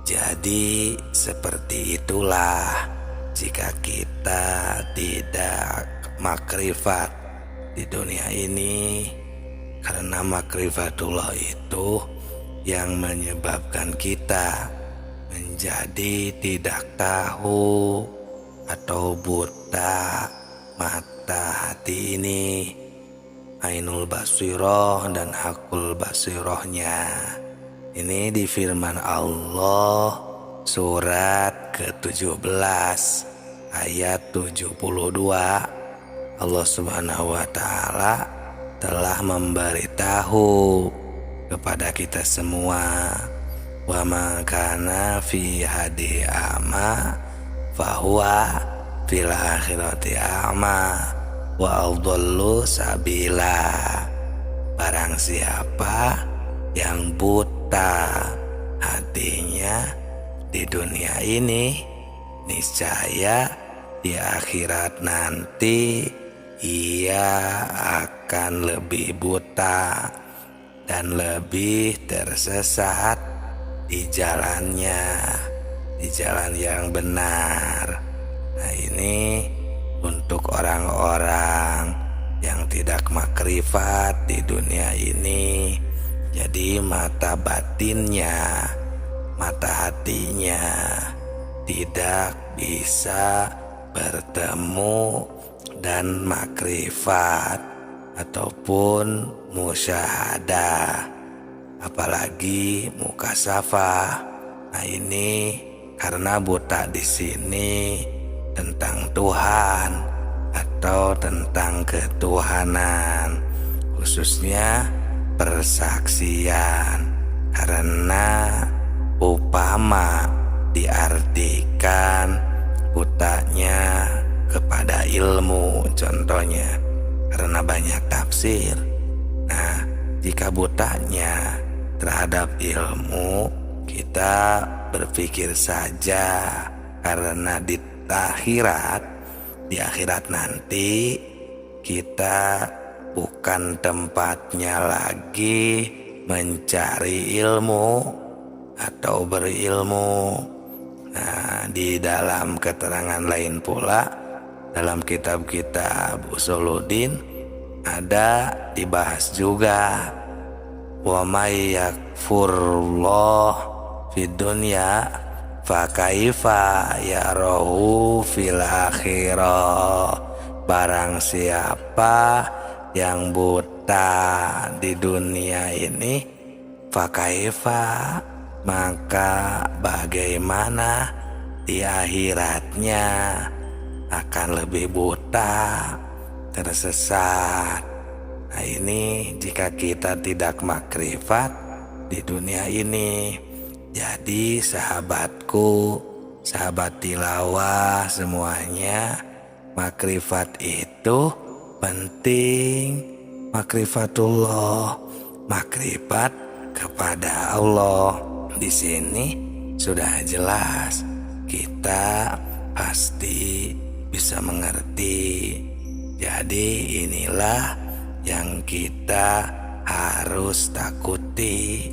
Jadi seperti itulah jika kita tidak makrifat di dunia ini, karena makrifatullah itu yang menyebabkan kita menjadi tidak tahu atau buta mata hati ini, ainul basiroh dan hakul basirohnya. Ini di firman Allah surat ke-17 ayat 72. Allah Subhanahu wa taala telah memberitahu kepada kita semua, wa ma kana fi hadi ama fahuwa fil akhirati ama wa adallu sabila. Barang siapa yang buta hatinya di dunia ini, niscaya di akhirat nanti ia akan lebih buta dan lebih tersesat di jalannya, di jalan yang benar. Nah, ini untuk orang-orang yang tidak makrifat di dunia ini. Jadi mata batinnya, mata hatinya tidak bisa bertemu dan makrifat ataupun musyahadah, apalagi mukasafah. Nah, ini karena buta di sini tentang Tuhan atau tentang ketuhanan, khususnya persaksian. Karena upama diartikan butanya kepada ilmu, contohnya, karena banyak tafsir. Nah, jika butanya terhadap ilmu, kita berpikir saja karena di akhirat nanti kita bukan tempatnya lagi mencari ilmu atau berilmu. Nah, di dalam keterangan lain pula, dalam kitab-kitab Usuluddin ada dibahas juga, wa may yakfurullah fid dunya fa kaifa yarahu fil akhirah. Barang siapa yang buta di dunia ini, fa kaifa, maka bagaimana di akhiratnya akan lebih buta, tersesat. Nah, ini jika kita tidak makrifat di dunia ini. Jadi sahabatku, sahabat tilawah semuanya, makrifat itu penting. Makrifatullah, makrifat kepada Allah. Di sini sudah jelas, kita pasti bisa mengerti. Jadi inilah yang kita harus takuti,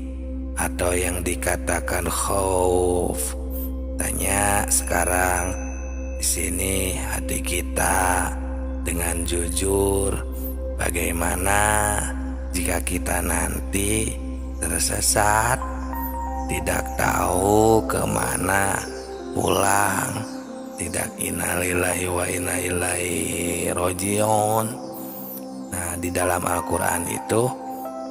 atau yang dikatakan khauf. Tanya sekarang di sini hati kita dengan jujur, bagaimana jika kita nanti tersesat, tidak tahu kemana pulang, tidak innalillahi wa inna ilaihi rajiun. Nah, di dalam Al-Quran itu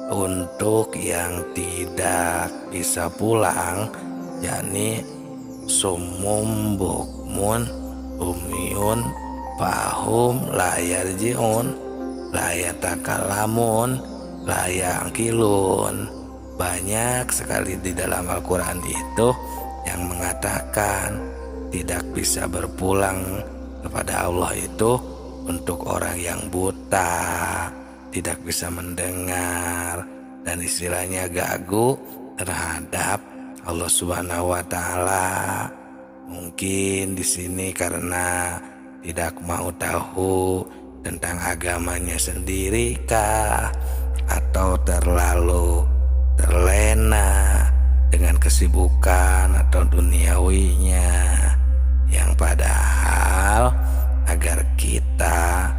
untuk yang tidak bisa pulang, yakni sumum bukmun umyun fahum la yarjiun la yatakalamun la yaqilun. Banyak sekali di dalam Al-Quran itu yang mengatakan tidak bisa berpulang kepada Allah itu untuk orang yang buta, tidak bisa mendengar, dan istilahnya gagu terhadap Allah Subhanahu wa taala. Mungkin di sini karena tidak mau tahu tentang agamanya sendiri kah, atau terlalu terlena dengan kesibukan atau duniawinya, yang padahal agar kita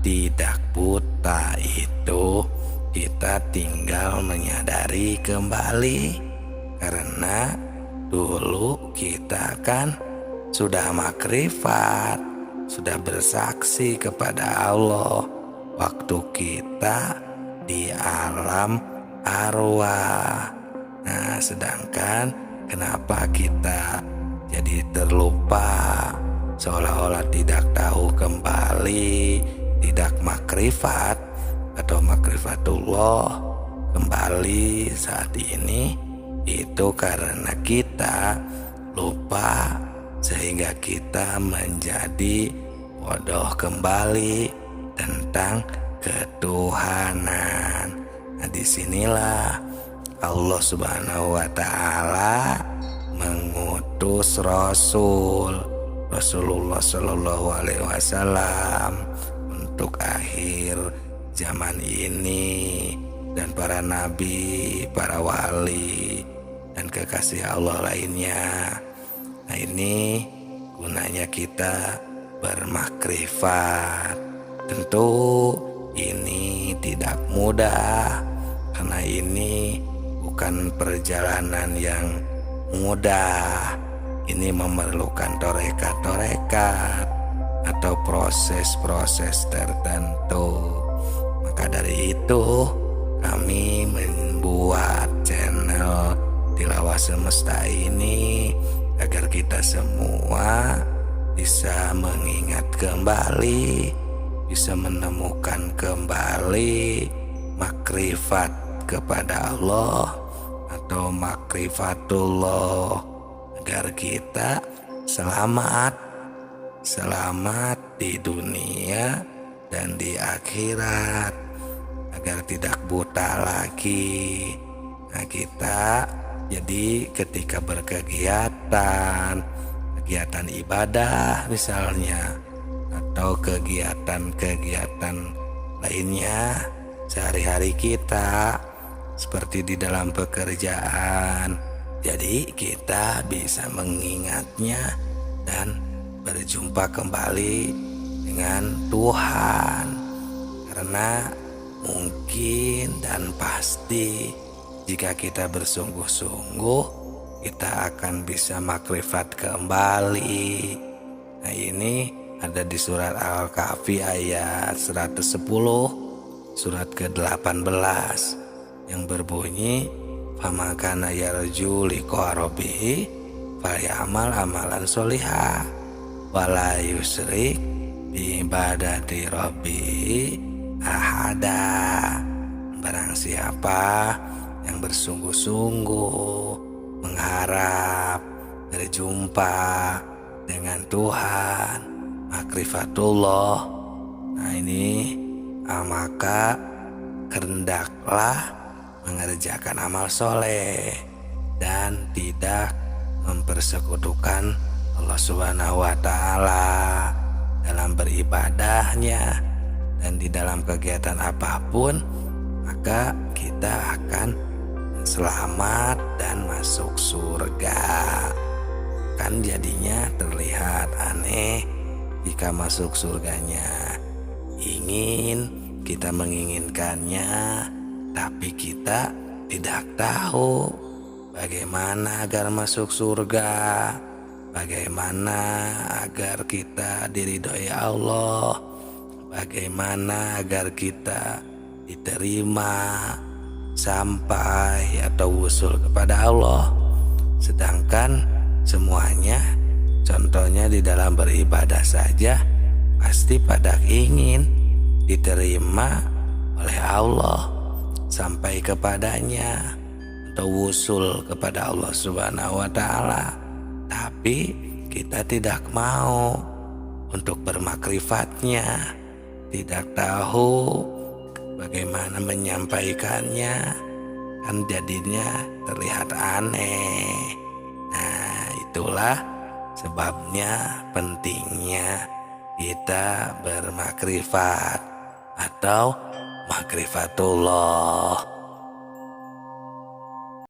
tidak buta itu kita tinggal menyadari kembali, karena dulu kita kan sudah makrifat, sudah bersaksi kepada Allah waktu kita di alam arwah. Nah, sedangkan kenapa kita jadi terlupa, seolah-olah tidak tahu kembali, tidak makrifat atau makrifatullah kembali saat ini, itu karena kita lupa sehingga kita menjadi bodoh kembali tentang ketuhanan. Nah, disinilah Allah Subhanahu wa Ta'ala mengutus Rasulullah Shallallahu Alaihi Wasallam untuk akhir zaman ini, dan para nabi, para wali, dan kekasih Allah lainnya. Nah, ini gunanya kita bermakrifat. Tentu ini tidak mudah, karena ini bukan perjalanan yang mudah. Ini memerlukan torekat-torekat atau proses-proses tertentu. Maka dari itu kami membuat channel Tilawah Semesta ini agar kita semua bisa mengingat kembali, bisa menemukan kembali makrifat kepada Allah atau makrifatullah, agar kita selamat di dunia dan di akhirat, agar tidak buta lagi. Nah, kita jadi ketika berkegiatan, kegiatan ibadah misalnya, atau kegiatan-kegiatan lainnya sehari-hari kita, seperti di dalam pekerjaan, jadi kita bisa mengingatnya dan berjumpa kembali dengan Tuhan. Karena mungkin dan pasti jika kita bersungguh-sungguh, kita akan bisa makrifat kembali. Nah, ini ada di surat Al-Kahfi ayat 110, surat ke-18, yang berbunyi, famakana yarju liqa rabbih falyamal amalan sholihah wala yusyrik bi ibadati rabbih ahada. Barang siapa yang bersungguh-sungguh mengharap berjumpa dengan Tuhan, makrifatullah, nah ini maka hendaklah mengerjakan amal soleh dan tidak mempersekutukan Allah Subhanahu wa Ta'ala dalam beribadahnya, dan di dalam kegiatan apapun, maka kita akan selamat dan masuk surga. Kan jadinya terlihat aneh jika masuk surganya kita menginginkannya, tapi kita tidak tahu bagaimana agar masuk surga, bagaimana agar kita diridhoi Allah, bagaimana agar kita diterima sampai atau wusul kepada Allah. Sedangkan semuanya, contohnya di dalam beribadah saja, pasti pada ingin diterima oleh Allah sampai kepadanya atau wusul kepada Allah Subhanahu wa Ta'ala. Tapi kita tidak mau untuk bermakrifatnya, tidak tahu bagaimana menyampaikannya, kan jadinya terlihat aneh. Nah, itulah sebabnya pentingnya kita bermakrifat atau makrifatullah.